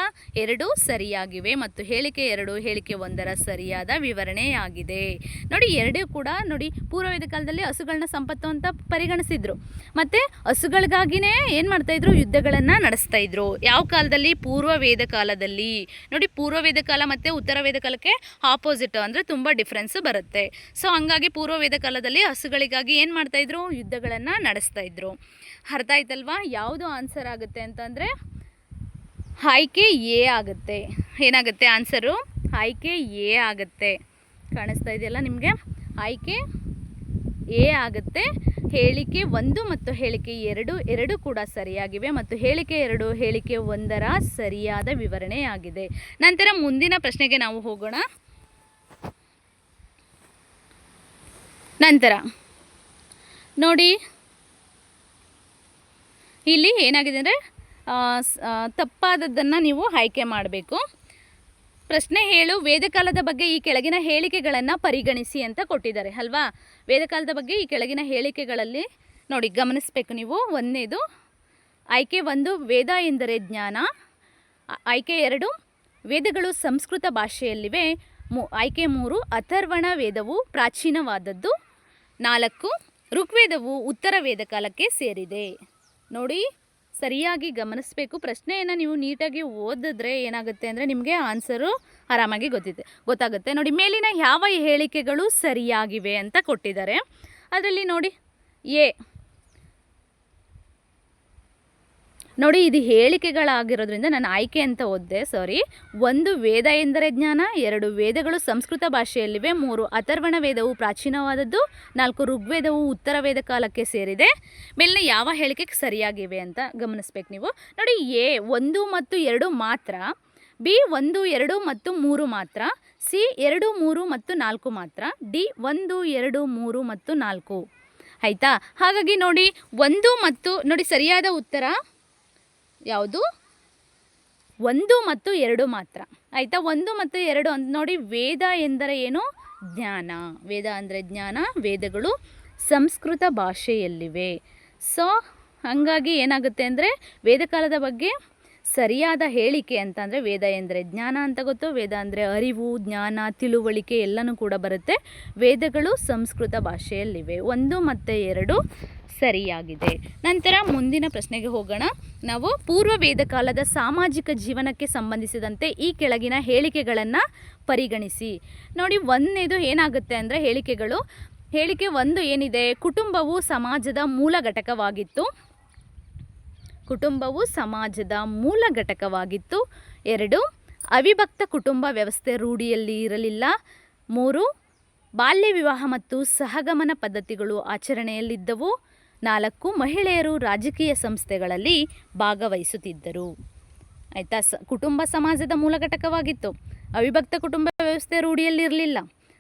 [SPEAKER 1] ಸರಿಯಾಗಿವೆ ಮತ್ತು ಹೇಳಿಕೆ 2 ಹೇಳಿಕೆ 1ರ ಸರಿಯಾದ ವಿವರಣೆಯಾಗಿದೆ. ನೋಡಿ, 2 ಕೂಡ ನೋಡಿ, ಪೂರ್ವವೇದ ಕಾಲದಲ್ಲಿ ಹಸುಗಳನ್ನ ಸಂಪತ್ತು ಅಂತ ಪರಿಗಣಿಸಿದ್ರು ಮತ್ತು ಹಸುಗಳಿಗಾಗಿನೇ ಏನು ಮಾಡ್ತಾಯಿದ್ರು, ಯುದ್ಧಗಳನ್ನು ನಡೆಸ್ತಾ ಇದ್ರು. ಯಾವ ಕಾಲದಲ್ಲಿ, ಪೂರ್ವವೇದ ಕಾಲದಲ್ಲಿ. ನೋಡಿ, ಪೂರ್ವವೇದ ಕಾಲ ಮತ್ತು ಉತ್ತರ ವೇದ ಕಾಲಕ್ಕೆ ಆಪೋಸಿಟ್ ಅಂದರೆ ತುಂಬ ಡಿಫ್ರೆನ್ಸ್ ಬರುತ್ತೆ. ಸೊ ಹಂಗಾಗಿ ಪೂರ್ವವೇದ ಕಾಲದಲ್ಲಿ ಹಸುಗಳಿಗಾಗಿ ಏನು ಮಾಡ್ತಾಯಿದ್ರು, ಯುದ್ಧಗಳನ್ನು ನಡೆಸ್ತಾ ಇದ್ರು. ಅರ್ಥ ಆಯ್ತಲ್ವಾ. ಯಾವುದು ಆನ್ಸರ್ ಆಗುತ್ತೆ ಅಂತಂದರೆ ಆಯ್ಕೆ ಎ ಆಗುತ್ತೆ. ಏನಾಗುತ್ತೆ ಆನ್ಸರು, ಆಯ್ಕೆ ಎ ಆಗುತ್ತೆ. ಕಾಣಿಸ್ತಾ ಇದೆಯಲ್ಲ ನಿಮಗೆ, ಆಯ್ಕೆ ಎ ಆಗುತ್ತೆ. ಹೇಳಿಕೆ 1 ಮತ್ತು ಹೇಳಿಕೆ 2 ಕೂಡ ಸರಿಯಾಗಿವೆ ಮತ್ತು ಹೇಳಿಕೆ 2 ಹೇಳಿಕೆ 1ರ ಸರಿಯಾದ ವಿವರಣೆಯಾಗಿದೆ. ನಂತರ ಮುಂದಿನ ಪ್ರಶ್ನೆಗೆ ನಾವು ಹೋಗೋಣ. ನಂತರ ನೋಡಿ, ಇಲ್ಲಿ ಏನಾಗಿದೆ ಅಂದರೆ ತಪ್ಪಾದದ್ದನ್ನು ನೀವು ಆಯ್ಕೆ ಮಾಡಬೇಕು. ಪ್ರಶ್ನೆ 7 ವೇದಕಾಲದ ಬಗ್ಗೆ ಈ ಕೆಳಗಿನ ಹೇಳಿಕೆಗಳನ್ನು ಪರಿಗಣಿಸಿ ಅಂತ ಕೊಟ್ಟಿದ್ದಾರೆ ಅಲ್ವಾ. ವೇದಕಾಲದ ಬಗ್ಗೆ ಈ ಕೆಳಗಿನ ಹೇಳಿಕೆಗಳಲ್ಲಿ ನೋಡಿ ಗಮನಿಸಬೇಕು ನೀವು. 1ನೇದು ಆಯ್ಕೆ 1 ವೇದ ಎಂದರೆ ಜ್ಞಾನ. ಆಯ್ಕೆ 2 ವೇದಗಳು ಸಂಸ್ಕೃತ ಭಾಷೆಯಲ್ಲಿವೆ. ಆಯ್ಕೆ 3 ಅಥರ್ವಣ ವೇದವು ಪ್ರಾಚೀನವಾದದ್ದು. 4 ಋಗ್ವೇದವು ಉತ್ತರ ವೇದ ಕಾಲಕ್ಕೆ ಸೇರಿದೆ. ನೋಡಿ, ಸರಿಯಾಗಿ ಗಮನಿಸಬೇಕು. ಪ್ರಶ್ನೆಯನ್ನು ನೀವು ನೀಟಾಗಿ ಓದಿದ್ರೆ ಏನಾಗುತ್ತೆ ಅಂದರೆ ನಿಮಗೆ ಆನ್ಸರು ಆರಾಮಾಗಿ ಗೊತ್ತಾಗುತ್ತೆ. ನೋಡಿ, ಮೇಲಿನ ಯಾವ ಹೇಳಿಕೆಗಳು ಸರಿಯಾಗಿವೆ ಅಂತ ಕೊಟ್ಟಿದ್ದಾರೆ. ಅದರಲ್ಲಿ ನೋಡಿ, ನೋಡಿ ಇದು ಹೇಳಿಕೆಗಳಾಗಿರೋದ್ರಿಂದ ನಾನು ಆಯ್ಕೆ ಅಂತ ಓದಿದೆ, ಸಾರಿ. 1 ವೇದ ಎಂದರೆ ಜ್ಞಾನ, 2 ವೇದಗಳು ಸಂಸ್ಕೃತ ಭಾಷೆಯಲ್ಲಿವೆ, 3 ಅಥರ್ವಣ ವೇದವು ಪ್ರಾಚೀನವಾದದ್ದು, 4 ಋಗ್ವೇದವು ಉತ್ತರ ವೇದ ಕಾಲಕ್ಕೆ ಸೇರಿದೆ. ಮೇಲಿನ ಯಾವ ಹೇಳಿಕೆ ಸರಿಯಾಗಿವೆ ಅಂತ ಗಮನಿಸ್ಬೇಕು ನೀವು. ನೋಡಿ, ಎ 1 ಮತ್ತು 2 ಮಾತ್ರ, ಬಿ 1, 2 ಮತ್ತು 3 ಮಾತ್ರ, ಸಿ 2, 3 ಮತ್ತು 4 ಮಾತ್ರ, ಡಿ 1, 2, 3 ಮತ್ತು 4. ಆಯಿತಾ? ಹಾಗಾಗಿ ನೋಡಿ, 1 ಮತ್ತು ನೋಡಿ ಸರಿಯಾದ ಉತ್ತರ ಯಾವುದು? 1 ಮತ್ತು 2 ಮಾತ್ರ. ಆಯಿತಾ? 1 ಮತ್ತು 2 ಅಂತ ನೋಡಿ. ವೇದ ಎಂದರೆ ಏನು? ಜ್ಞಾನ. ವೇದ ಅಂದರೆ ಜ್ಞಾನ. ವೇದಗಳು ಸಂಸ್ಕೃತ ಭಾಷೆಯಲ್ಲಿವೆ. ಸೊ ಹಾಗಾಗಿ ಏನಾಗುತ್ತೆ ಅಂದರೆ ವೇದಕಾಲದ ಬಗ್ಗೆ ಸರಿಯಾದ ಹೇಳಿಕೆ ಅಂತ ಅಂದರೆ ವೇದ ಎಂದರೆ ಜ್ಞಾನ ಅಂತ ಗೊತ್ತು. ವೇದ ಅಂದರೆ ಅರಿವು, ಜ್ಞಾನ, ತಿಳುವಳಿಕೆ ಎಲ್ಲನೂ ಕೂಡ ಬರುತ್ತೆ. ವೇದಗಳು ಸಂಸ್ಕೃತ ಭಾಷೆಯಲ್ಲಿವೆ. 1 ಮತ್ತು 2 ಸರಿಯಾಗಿದೆ. ನಂತರ ಮುಂದಿನ ಪ್ರಶ್ನೆಗೆ ಹೋಗೋಣ. ನಾವು ಪೂರ್ವ ವೇದ ಕಾಲದ ಸಾಮಾಜಿಕ ಜೀವನಕ್ಕೆ ಸಂಬಂಧಿಸಿದಂತೆ ಈ ಕೆಳಗಿನ ಹೇಳಿಕೆಗಳನ್ನು ಪರಿಗಣಿಸಿ. ನೋಡಿ, 1ನೇದು ಏನಾಗುತ್ತೆ ಅಂದರೆ ಹೇಳಿಕೆ 1 ಏನಿದೆ? ಕುಟುಂಬವು ಸಮಾಜದ ಮೂಲ ಘಟಕವಾಗಿತ್ತು. ಕುಟುಂಬವು ಸಮಾಜದ ಮೂಲ ಘಟಕವಾಗಿತ್ತು. 2 ಅವಿಭಕ್ತ ಕುಟುಂಬ ವ್ಯವಸ್ಥೆ ರೂಢಿಯಲ್ಲಿ ಇರಲಿಲ್ಲ. 3 ಬಾಲ್ಯ ವಿವಾಹ ಮತ್ತು ಸಹಗಮನ ಪದ್ಧತಿಗಳು ಆಚರಣೆಯಲ್ಲಿದ್ದವು. 4 ಮಹಿಳೆಯರು ರಾಜಕೀಯ ಸಂಸ್ಥೆಗಳಲ್ಲಿ ಭಾಗವಹಿಸುತ್ತಿದ್ದರು. ಆಯಿತಾ? ಕುಟುಂಬ ಸಮಾಜದ ಮೂಲ ಘಟಕವಾಗಿತ್ತು. ಅವಿಭಕ್ತ ಕುಟುಂಬ ವ್ಯವಸ್ಥೆ ರೂಢಿಯಲ್ಲಿರಲಿಲ್ಲ.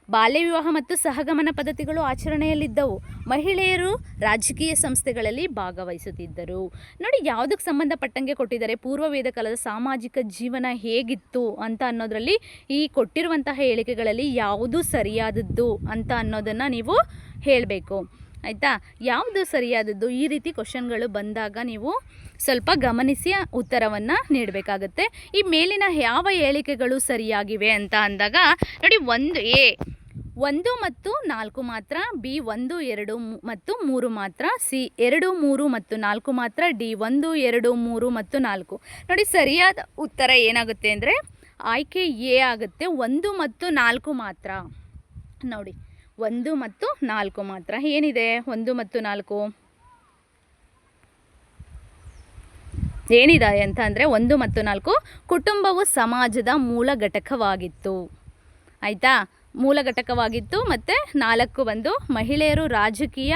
[SPEAKER 1] ಬಾಲ್ಯ ವಿವಾಹ ಮತ್ತು ಸಹಗಮನ ಪದ್ಧತಿಗಳು ಆಚರಣೆಯಲ್ಲಿದ್ದವು. ಮಹಿಳೆಯರು ರಾಜಕೀಯ ಸಂಸ್ಥೆಗಳಲ್ಲಿ ಭಾಗವಹಿಸುತ್ತಿದ್ದರು. ನೋಡಿ, ಯಾವುದಕ್ಕೆ ಸಂಬಂಧಪಟ್ಟಂಗೆ ಕೊಟ್ಟಿದ್ದಾರೆ? ಪೂರ್ವ ವೇದ ಕಾಲದ ಸಾಮಾಜಿಕ ಜೀವನ ಹೇಗಿತ್ತು ಅಂತ ಅನ್ನೋದರಲ್ಲಿ ಈ ಕೊಟ್ಟಿರುವಂತಹ ಹೇಳಿಕೆಗಳಲ್ಲಿ ಯಾವುದು ಸರಿಯಾದದ್ದು ಅಂತ ಅನ್ನೋದನ್ನು ನೀವು ಹೇಳಬೇಕು. ಆಯಿತಾ? ಯಾವುದು ಸರಿಯಾದದ್ದು? ಈ ರೀತಿ ಕ್ವಶನ್ಗಳು ಬಂದಾಗ ನೀವು ಸ್ವಲ್ಪ ಗಮನಿಸಿ ಉತ್ತರವನ್ನು ನೀಡಬೇಕಾಗತ್ತೆ. ಈ ಮೇಲಿನ ಯಾವ ಹೇಳಿಕೆಗಳು ಸರಿಯಾಗಿವೆ ಅಂತ ಅಂದಾಗ ನೋಡಿ, 1 ಮತ್ತು 4 ಮಾತ್ರ, ಬಿ 1, 2 ಮತ್ತು 3 ಮಾತ್ರ, ಸಿ 2, 3 ಮತ್ತು 4 ಮಾತ್ರ, ಡಿ 1, 2, 3 ಮತ್ತು 4. ನೋಡಿ, ಸರಿಯಾದ ಉತ್ತರ ಏನಾಗುತ್ತೆ ಅಂದರೆ ಆಯ್ಕೆ ಎ ಆಗುತ್ತೆ. 1 ಮತ್ತು 4 ಮಾತ್ರ. ನೋಡಿ, 1 ಮತ್ತು 4 ಮಾತ್ರ. ಏನಿದೆ 1 ಮತ್ತು 4? ಏನಿದೆ ಅಂತ ಅಂದರೆ 1 ಮತ್ತು 4 ಕುಟುಂಬವು ಸಮಾಜದ ಮೂಲ ಘಟಕವಾಗಿತ್ತು. ಆಯಿತಾ? ಮೂಲ ಘಟಕವಾಗಿತ್ತು. ಮತ್ತು 4 ಬಂದು ಮಹಿಳೆಯರು ರಾಜಕೀಯ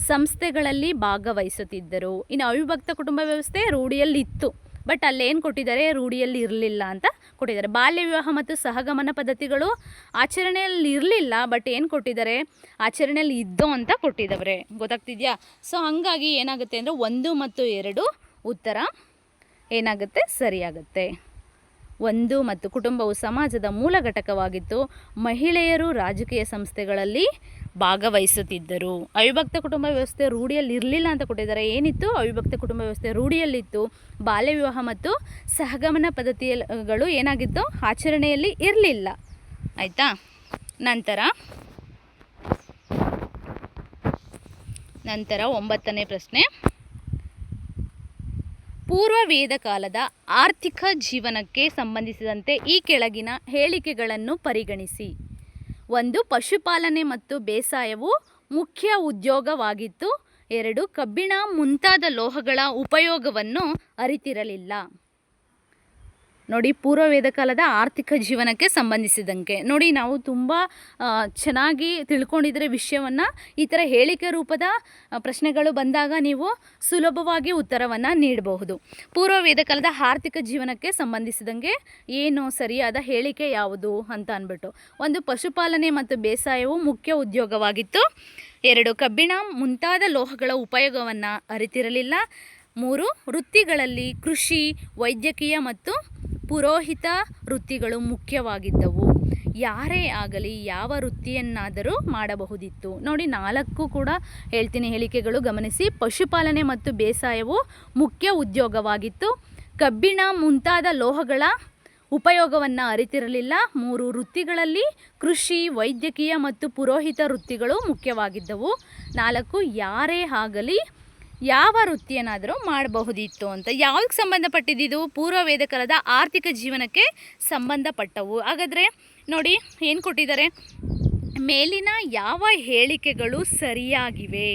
[SPEAKER 1] ಸಂಸ್ಥೆಗಳಲ್ಲಿ ಭಾಗವಹಿಸುತ್ತಿದ್ದರು. ಇನ್ನು ಅವಿಭಕ್ತ ಕುಟುಂಬ ವ್ಯವಸ್ಥೆ ರೂಢಿಯಲ್ಲಿತ್ತು, ಬಟ್ ಅಲ್ಲೇನು ಕೊಟ್ಟಿದ್ದಾರೆ? ರೂಢಿಯಲ್ಲಿ ಇರಲಿಲ್ಲ ಅಂತ ಕೊಟ್ಟಿದ್ದಾರೆ. ಬಾಲ್ಯ ವಿವಾಹ ಮತ್ತು ಸಹಗಮನ ಪದ್ಧತಿಗಳು ಆಚರಣೆಯಲ್ಲಿ ಇರಲಿಲ್ಲ, ಬಟ್ ಏನು ಕೊಟ್ಟಿದ್ದಾರೆ? ಆಚರಣೆಯಲ್ಲಿ ಇದ್ದೋ ಅಂತ ಕೊಟ್ಟಿದ್ದಾರೆ. ಗೊತ್ತಾಗ್ತಿದೆಯಾ? ಸೊ ಹಾಗಾಗಿ ಏನಾಗುತ್ತೆ ಅಂದರೆ 1 ಮತ್ತು 2 ಉತ್ತರ ಏನಾಗುತ್ತೆ? ಸರಿಯಾಗುತ್ತೆ. 1 ಮತ್ತು ಕುಟುಂಬವು ಸಮಾಜದ ಮೂಲ ಘಟಕವಾಗಿತ್ತು. ಮಹಿಳೆಯರು ರಾಜಕೀಯ ಸಂಸ್ಥೆಗಳಲ್ಲಿ ಭಾಗವಹಿಸುತ್ತಿದ್ದರು. ಅವಿಭಕ್ತ ಕುಟುಂಬ ವ್ಯವಸ್ಥೆ ರೂಢಿಯಲ್ಲಿ ಇರಲಿಲ್ಲ ಅಂತ ಕೊಟ್ಟಿದ್ದಾರೆ. ಏನಿತ್ತು? ಅವಿಭಕ್ತ ಕುಟುಂಬ ವ್ಯವಸ್ಥೆ ರೂಢಿಯಲ್ಲಿತ್ತು. ಬಾಲ್ಯ ವಿವಾಹ ಮತ್ತು ಸಹಗಮನ ಪದ್ಧತಿಗಳು ಏನಾಗಿತ್ತು? ಆಚರಣೆಯಲ್ಲಿ ಇರಲಿಲ್ಲ. ಆಯಿತಾ? ನಂತರ 9ನೇ ಪ್ರಶ್ನೆ. ಪೂರ್ವ ವೇದ ಕಾಲದ ಆರ್ಥಿಕ ಜೀವನಕ್ಕೆ ಸಂಬಂಧಿಸಿದಂತೆ ಈ ಕೆಳಗಿನ ಹೇಳಿಕೆಗಳನ್ನು ಪರಿಗಣಿಸಿ. 1 ಪಶುಪಾಲನೆ ಮತ್ತು ಬೇಸಾಯವು ಮುಖ್ಯ ಉದ್ಯೋಗವಾಗಿತ್ತು. 2 ಕಬ್ಬಿಣ ಮುಂತಾದ ಲೋಹಗಳ ಉಪಯೋಗವನ್ನು ಅರಿತಿರಲಿಲ್ಲ. ನೋಡಿ, ಪೂರ್ವ ವೇದ ಕಾಲದ ಆರ್ಥಿಕ ಜೀವನಕ್ಕೆ ಸಂಬಂಧಿಸಿದಂಗೆ ನೋಡಿ, ನಾವು ತುಂಬ ಚೆನ್ನಾಗಿ ತಿಳ್ಕೊಂಡಿದ್ರೆ ವಿಷಯವನ್ನು ಈ ಥರ ಹೇಳಿಕೆ ರೂಪದ ಪ್ರಶ್ನೆಗಳು ಬಂದಾಗ ನೀವು ಸುಲಭವಾಗಿ ಉತ್ತರವನ್ನು ನೀಡಬಹುದು. ಪೂರ್ವ ವೇದ ಕಾಲದ ಆರ್ಥಿಕ ಜೀವನಕ್ಕೆ ಸಂಬಂಧಿಸಿದಂಗೆ ಏನು ಸರಿಯಾದ ಹೇಳಿಕೆ ಯಾವುದು ಅಂತ ಅಂದ್ಬಿಟ್ಟು. 1 ಪಶುಪಾಲನೆ ಮತ್ತು ಬೇಸಾಯವು ಮುಖ್ಯ ಉದ್ಯೋಗವಾಗಿತ್ತು. 2 ಕಬ್ಬಿಣ ಮುಂತಾದ ಲೋಹಗಳ ಉಪಯೋಗವನ್ನು ಅರಿತಿರಲಿಲ್ಲ. 3 ವೃತ್ತಿಗಳಲ್ಲಿ ಕೃಷಿ, ವೈದ್ಯಕೀಯ ಮತ್ತು ಪುರೋಹಿತ ವೃತ್ತಿಗಳು ಮುಖ್ಯವಾಗಿದ್ದವು. ಯಾರೇ ಆಗಲಿ ಯಾವ ವೃತ್ತಿಯನ್ನಾದರೂ ಮಾಡಬಹುದಿತ್ತು. ನೋಡಿ, 4 ಕೂಡ ಹೇಳ್ತೀನಿ ಹೇಳಿಕೆಗಳು ಗಮನಿಸಿ. ಪಶುಪಾಲನೆ ಮತ್ತು ಬೇಸಾಯವು ಮುಖ್ಯ ಉದ್ಯೋಗವಾಗಿತ್ತು. ಕಬ್ಬಿಣ ಮುಂತಾದ ಲೋಹಗಳ ಉಪಯೋಗವನ್ನು ಅರಿತಿರಲಿಲ್ಲ. 3 ವೃತ್ತಿಗಳಲ್ಲಿ ಕೃಷಿ, ವೈದ್ಯಕೀಯ ಮತ್ತು ಪುರೋಹಿತ ವೃತ್ತಿಗಳು ಮುಖ್ಯವಾಗಿದ್ದವು. 4 ಯಾರೇ ಆಗಲಿ ಯಾವ ವೃತ್ತಿಯನ್ನಾದರೂ ಮಾಡಬಹುದಿತ್ತು ಅಂತ. ಯಾವುದಕ್ಕೆ ಸಂಬಂಧಪಟ್ಟಿದ್ದು? ಪೂರ್ವ ವೇದಕಾಲದ ಆರ್ಥಿಕ ಜೀವನಕ್ಕೆ ಸಂಬಂಧಪಟ್ಟವು. ಹಾಗಾದರೆ ನೋಡಿ ಏನು ಕೊಟ್ಟಿದ್ದಾರೆ, ಮೇಲಿನ ಯಾವ ಹೇಳಿಕೆಗಳು ಸರಿಯಾಗಿವೆ?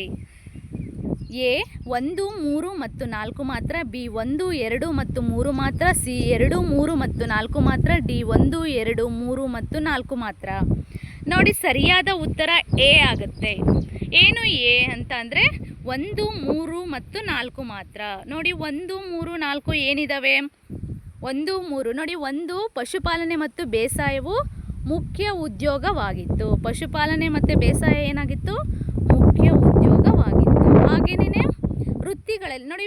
[SPEAKER 1] ಎ 1, 3 ಮತ್ತು 4 ಮಾತ್ರ, ಬಿ 1, 2 ಮತ್ತು 3 ಮಾತ್ರ, ಸಿ 2, 3 ಮತ್ತು 4 ಮಾತ್ರ, ಡಿ 1, 2, 3 ಮತ್ತು 4 ಮಾತ್ರ. ನೋಡಿ ಸರಿಯಾದ ಉತ್ತರ ಎ ಆಗುತ್ತೆ. ಏನು ಎ ಅಂತ ಅಂದರೆ 1, 3 ಮತ್ತು 4 ಮಾತ್ರ. ನೋಡಿ 1, 3, 4 ಏನಿದ್ದಾವೆ? 1, 3 ನೋಡಿ. 1 ಪಶುಪಾಲನೆ ಮತ್ತು ಬೇಸಾಯವು ಮುಖ್ಯ ಉದ್ಯೋಗವಾಗಿತ್ತು. ಪಶುಪಾಲನೆ ಮತ್ತು ಬೇಸಾಯ ಏನಾಗಿತ್ತು? ಮುಖ್ಯ ಉದ್ಯೋಗವಾಗಿತ್ತು. ಹಾಗೇನೇ ವೃತ್ತಿಗಳಲ್ಲಿ ನೋಡಿ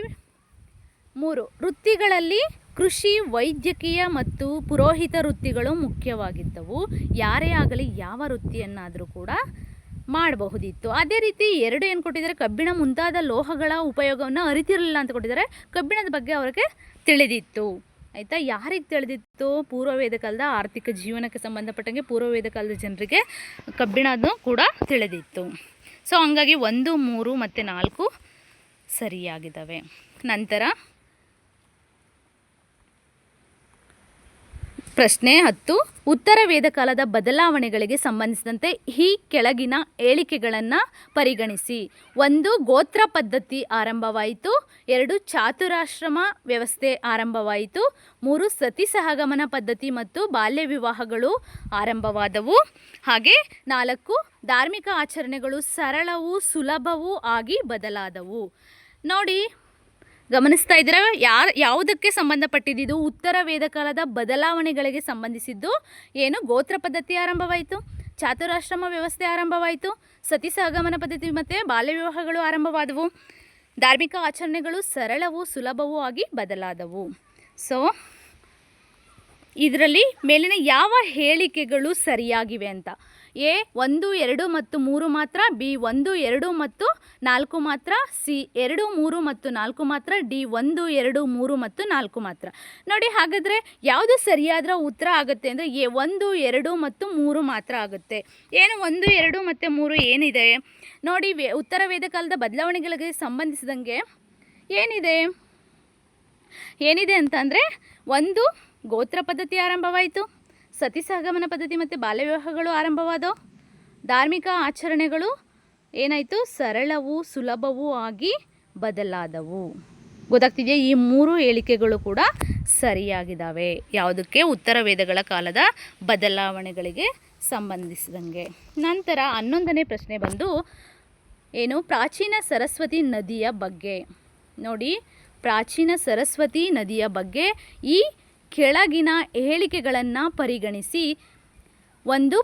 [SPEAKER 1] 3 ವೃತ್ತಿಗಳಲ್ಲಿ ಕೃಷಿ, ವೈದ್ಯಕೀಯ ಮತ್ತು ಪುರೋಹಿತ ವೃತ್ತಿಗಳು ಮುಖ್ಯವಾಗಿದ್ದವು. ಯಾರೇ ಆಗಲಿ ಯಾವ ವೃತ್ತಿಯನ್ನಾದರೂ ಕೂಡ ಮಾಡಬಹುದಿತ್ತು. ಅದೇ ರೀತಿ 2 ಏನು ಕೊಟ್ಟಿದ್ದಾರೆ? ಕಬ್ಬಿಣ ಮುಂತಾದ ಲೋಹಗಳ ಉಪಯೋಗವನ್ನು ಅರಿತಿರಲಿಲ್ಲ ಅಂತ ಕೊಟ್ಟಿದ್ದಾರೆ. ಕಬ್ಬಿಣದ ಬಗ್ಗೆ ಅವರಿಗೆ ತಿಳಿದಿತ್ತು. ಆಯಿತಾ? ಯಾರಿಗೆ ತಿಳಿದಿತ್ತು? ಪೂರ್ವ ವೇದಕಾಲದ ಆರ್ಥಿಕ ಜೀವನಕ್ಕೆ ಸಂಬಂಧಪಟ್ಟಂಗೆ ಪೂರ್ವ ವೇದಕಾಲದ ಜನರಿಗೆ ಕಬ್ಬಿಣದ್ದು ಕೂಡ ತಿಳಿದಿತ್ತು. ಸೊ ಹಂಗಾಗಿ 1, 3 ಮತ್ತು 4 ಸರಿಯಾಗಿದ್ದಾವೆ. ನಂತರ ಪ್ರಶ್ನೆ 10. ಉತ್ತರ ವೇದಕಾಲದ ಬದಲಾವಣೆಗಳಿಗೆ ಸಂಬಂಧಿಸಿದಂತೆ ಈ ಕೆಳಗಿನ ಹೇಳಿಕೆಗಳನ್ನು ಪರಿಗಣಿಸಿ. 1 ಗೋತ್ರ ಪದ್ಧತಿ ಆರಂಭವಾಯಿತು. 2 ಚಾತುರಾಶ್ರಮ ವ್ಯವಸ್ಥೆ ಆರಂಭವಾಯಿತು. 3 ಸತಿ ಸಹಗಮನ ಪದ್ಧತಿ ಮತ್ತು ಬಾಲ್ಯ ವಿವಾಹಗಳು ಆರಂಭವಾದವು. ಹಾಗೆ 4 ಧಾರ್ಮಿಕ ಆಚರಣೆಗಳು ಸರಳವೂ ಸುಲಭವೂ ಆಗಿ ಬದಲಾದವು. ನೋಡಿ ಗಮನಿಸ್ತಾ ಇದ್ದೀರಾ? ಯಾವುದಕ್ಕೆ ಸಂಬಂಧಪಟ್ಟಿದ್ದು? ಉತ್ತರ ವೇದಕಾಲದ ಬದಲಾವಣೆಗಳಿಗೆ ಸಂಬಂಧಿಸಿದ್ದು. ಏನು? ಗೋತ್ರ ಪದ್ಧತಿ ಆರಂಭವಾಯಿತು, ಚಾತುರಾಶ್ರಮ ವ್ಯವಸ್ಥೆ ಆರಂಭವಾಯಿತು, ಸತಿ ಸಹಗಮನ ಪದ್ಧತಿ ಮತ್ತು ಬಾಲ್ಯ ವಿವಾಹಗಳು ಆರಂಭವಾದವು, ಧಾರ್ಮಿಕ ಆಚರಣೆಗಳು ಸರಳವೂ ಸುಲಭವೂ ಆಗಿ ಬದಲಾದವು. ಸೊ ಇದರಲ್ಲಿ ಮೇಲಿನ ಯಾವ ಹೇಳಿಕೆಗಳು ಸರಿಯಾಗಿವೆ ಅಂತ? ಎ 1, 2 ಮತ್ತು 3 ಮಾತ್ರ, ಬಿ 1, 2 ಮತ್ತು 4 ಮಾತ್ರ, ಸಿ 2, 3 ಮತ್ತು 4 ಮಾತ್ರ, ಡಿ 1, 2, 3 ಮತ್ತು 4 ಮಾತ್ರ. ನೋಡಿ ಹಾಗಾದರೆ ಯಾವುದು ಸರಿಯಾದ ಉತ್ತರ ಆಗುತ್ತೆ ಅಂದರೆ ಎ 1, 2 ಮತ್ತು 3 ಮಾತ್ರ ಆಗುತ್ತೆ. ಏನು 1, 2 ಮತ್ತು 3 ಏನಿದೆ ನೋಡಿ? ಉತ್ತರ ವೇದಕಾಲದ ಬದಲಾವಣೆಗಳಿಗೆ ಸಂಬಂಧಿಸಿದಂಗೆ ಏನಿದೆ ಅಂತಂದರೆ 1 ಗೋತ್ರ ಪದ್ಧತಿ ಆರಂಭವಾಯಿತು, ಸತಿ ಸಹಗಮನ ಪದ್ಧತಿ ಮತ್ತು ಬಾಲ್ಯ ವಿವಾಹಗಳು ಆರಂಭವಾದವು, ಧಾರ್ಮಿಕ ಆಚರಣೆಗಳು ಏನಾಯಿತು? ಸರಳವೂ ಸುಲಭವೂ ಆಗಿ ಬದಲಾದವು. ಗೊತ್ತಾಗ್ತಿದೆಯಾ? ಈ 3 ಹೇಳಿಕೆಗಳು ಕೂಡ ಸರಿಯಾಗಿದ್ದಾವೆ. ಯಾವುದಕ್ಕೆ? ಉತ್ತರ ವೇದಗಳ ಕಾಲದ ಬದಲಾವಣೆಗಳಿಗೆ ಸಂಬಂಧಿಸಿದಂಗೆ. ನಂತರ 11ನೇ ಪ್ರಶ್ನೆ ಬಂದು ಏನು? ಪ್ರಾಚೀನ ಸರಸ್ವತಿ ನದಿಯ ಬಗ್ಗೆ. ನೋಡಿ ಪ್ರಾಚೀನ ಸರಸ್ವತಿ ನದಿಯ ಬಗ್ಗೆ ಈ ಕೆಳಗಿನ ಹೇಳಿಕೆಗಳನ್ನು ಪರಿಗಣಿಸಿ. 1